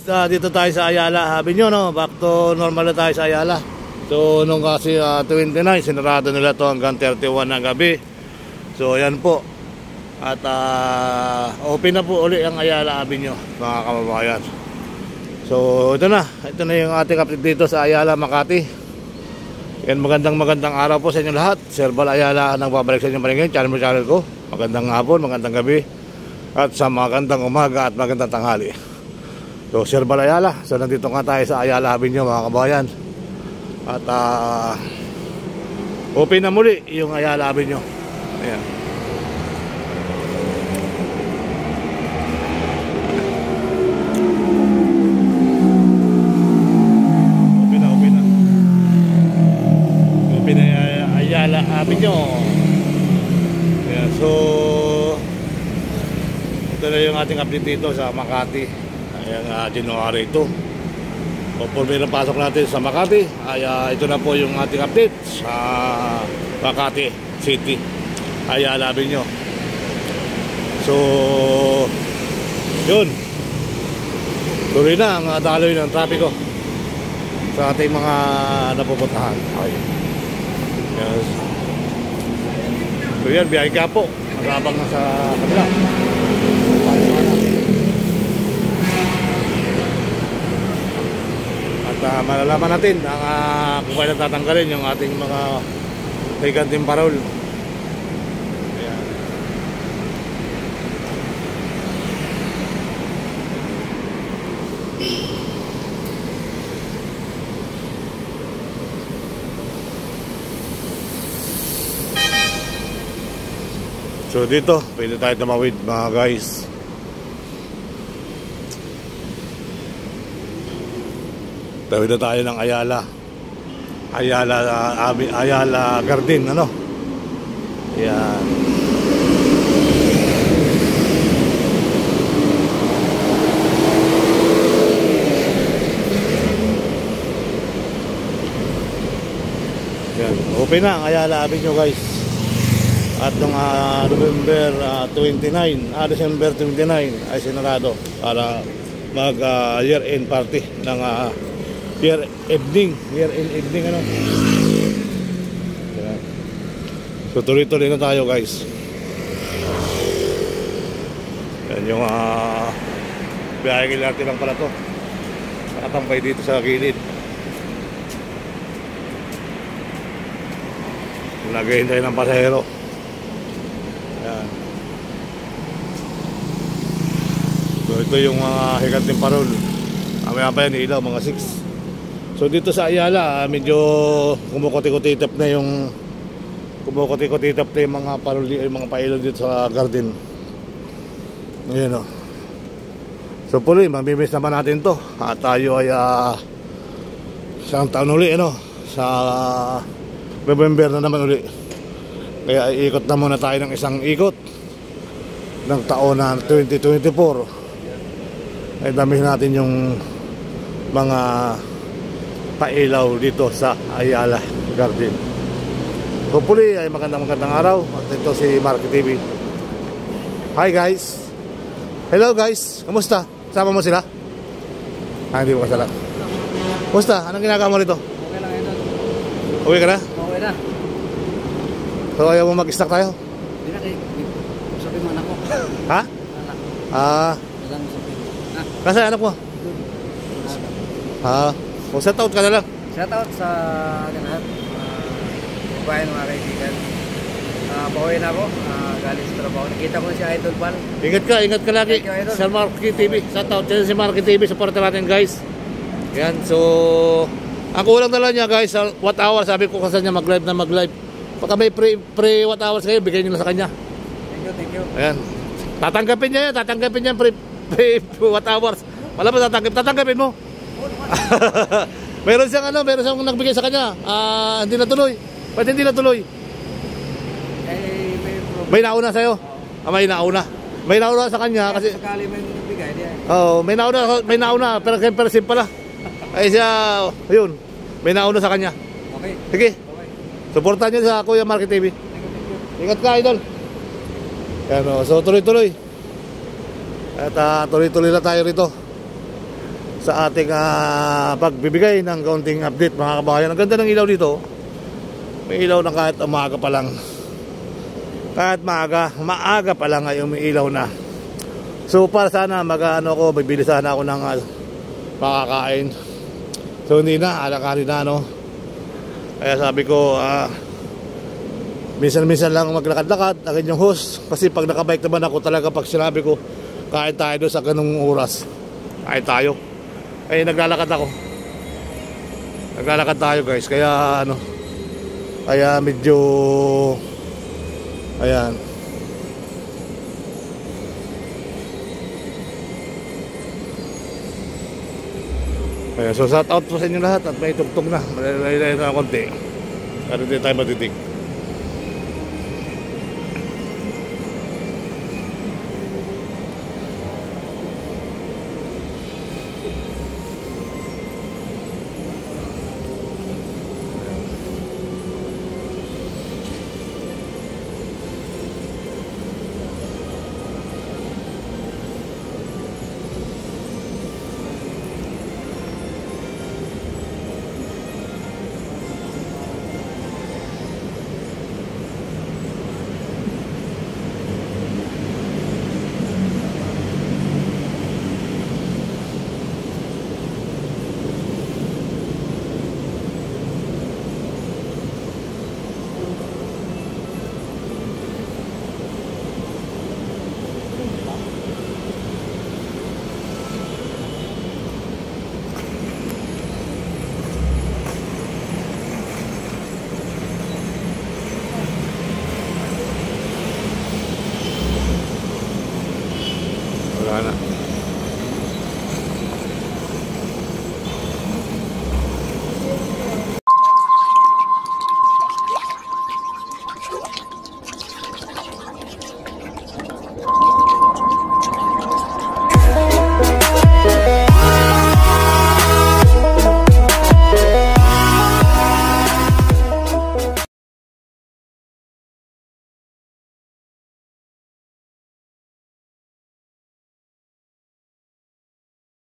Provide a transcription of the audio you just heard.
Dito tayo sa Ayala, sabi nyo, no? Back to normal na tayo sa Ayala. So nung kasi 29, sinarado nila to hanggang 31 ng gabi. So ayan po. At open na po uli ang Ayala Avenue, mga kababayan. So ito na yung ating update dito sa Ayala, Makati. Yan, magandang araw po sa inyo lahat. Sir Bal Ayala nagbabalik sa inyo paningin, channel ko. Magandang hapon, magandang gabi, at sa magandang umaga at magandang tanghali. So Sir Bal Ayala, so nandito nga tayo sa Ayala Avenue, mga kabayan. At open na muli yung Ayala Avenue. Ayan. Open na Ayala Avenue. Ayan, so ito na yung ating update dito sa Makati. Ayan, January 2. Pagpulmi na pasok natin sa Makati, ay ito na po yung ating update sa Makati City, Ayala Avenue. So yun, tuloy na ang daloy ng trapiko sa ating mga napupuntahan. Okay. Yes. So yan, biyahe ka po, magabang na sa kabila. At malalaman natin ang kung kailan tatanggalin yung ating mga higanting parol. Ayan. So dito pwede tayo tumawid, mga guys. Tawid na tayo ng Ayala Garden, ano? Yan. Yan. Open na ang Ayala Avenue, guys. At nung December 29 ay sinarado para mag year-end party ng year-end evening, ano. So tuloy-tuloy na tayo, guys. Yan yung biyahe natin lang pala to. Nakatampay dito sa gilid. Naghihintay ng pasahero. Yan. So ito yung mga higanting parol. Mamaya pa yan, ilaw, mga 6. So dito sa Ayala, medyo kumukuti-kutitap na yung mga paroli, mga pailog dito sa garden. Ayan o. So puloy, mamimiss naman natin to. At tayo ay isang taon uli, ano, sa November na naman uli. Kaya iikot na muna tayo ng isang ikot ng taon na 2024. Ay damihin natin yung mga pailaw dito sa Ayala Garden. Hopefully ay magandang araw. At ito si Marky TV. Hi guys. Hello guys. Kamusta? Sama mo sila? Hindi mo kasala. Kamusta? Anong ginagawa mo rito? Okay lang ito. Uwi ka na? Okay na. So ayaw mo mag-stack tayo? Hindi na, sabi mo anak ko. Ha? Anak. Ilang sabi. Kasi anak mo? O set out ka na lang. Shout out sa lahat. Bayan, mga kaibigan. Pauwi na ako. Galing sa trabaho. Nakita ko si Idol Pal. Ingat ka lagi sa Marky TV. Shout out sa Marky TV. Support natin, guys. Yan, so ang kulang na lang niya, guys, sa what hour. Sabi ko kasi niya mag-live. Pagka may pre what hours kayo, bigay niyo na sa kanya. Thank you. Ayan. Tatanggapin niya pre what hours. Wala ba tatanggapin mo? meron siyang nagbigay sa kanya. Hindi natuloy. Ba't hindi natuloy? May nauna sa'yo. May nauna sa kanya kasi sakali may nagbigay diyan. may nauna pero same pala. Ay siya, yun. May nauna sa kanya. Okay. Sige. Suportahan niyo sa Kuya Marky TV. Ingat ka, idol. Yan, so tuloy-tuloy. At tuloy-tuloy na tayo rito. sa ating pagbibigay ng kaunting update mga kabayan. Ang ganda ng ilaw dito. May ilaw na kahit umaga pa lang. Kahit maaga pa lang ay umiilaw na. So para sana bibili sana ako ng makakain. So hindi na, alakari na no. Kaya sabi ko minsan lang maglakad-lakad ang inyong host. Kasi pag nakabike naman ako talaga, pag sinabi ko kain tayo doon sa ganung oras, kain tayo. Ay naglalakad ako. Naglalakad tayo guys. Kaya kaya medyo ayan. Ayan, so shout out po sa inyo lahat at may tugtog na. Malalayo na konti. Pero hindi tayo matitig. Wala na.